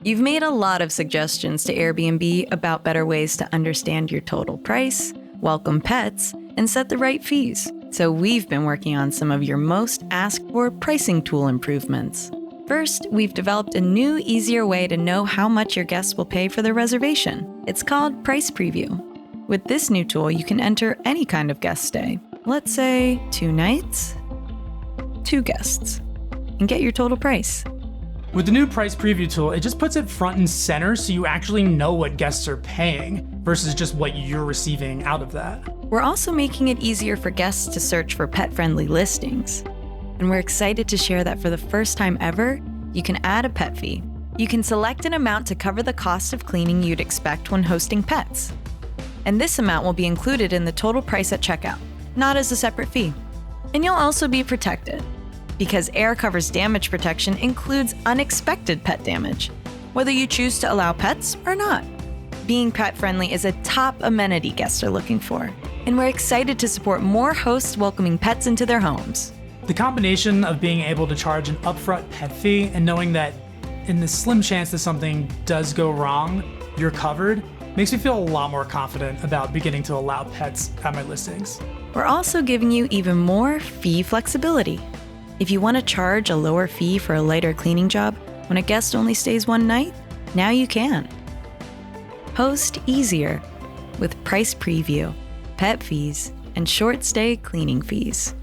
You've made a lot of suggestions to Airbnb about better ways to understand your total price, welcome pets, and set the right fees. So we've been working on some of your most asked for pricing tool improvements. First, we've developed a new, easier way to know how much your guests will pay for their reservation. It's called Price Preview. With this new tool, you can enter any kind of guest stay. Let's say 2 nights, 2 guests, and get your total price. With the new Price Preview tool, it just puts it front and center so you actually know what guests are paying versus just what you're receiving out of that. We're also making it easier for guests to search for pet-friendly listings. And we're excited to share that for the first time ever, you can add a pet fee. You can select an amount to cover the cost of cleaning you'd expect when hosting pets. And this amount will be included in the total price at checkout, not as a separate fee. And you'll also be protected, because AirCover's damage protection includes unexpected pet damage, whether you choose to allow pets or not. Being pet-friendly is a top amenity guests are looking for, and we're excited to support more hosts welcoming pets into their homes. The combination of being able to charge an upfront pet fee and knowing that in the slim chance that something does go wrong, you're covered, makes me feel a lot more confident about beginning to allow pets at my listings. We're also giving you even more fee flexibility. If you want to charge a lower fee for a lighter cleaning job when a guest only stays 1 night, now you can. Host easier with Price Preview, pet fees, and short stay cleaning fees.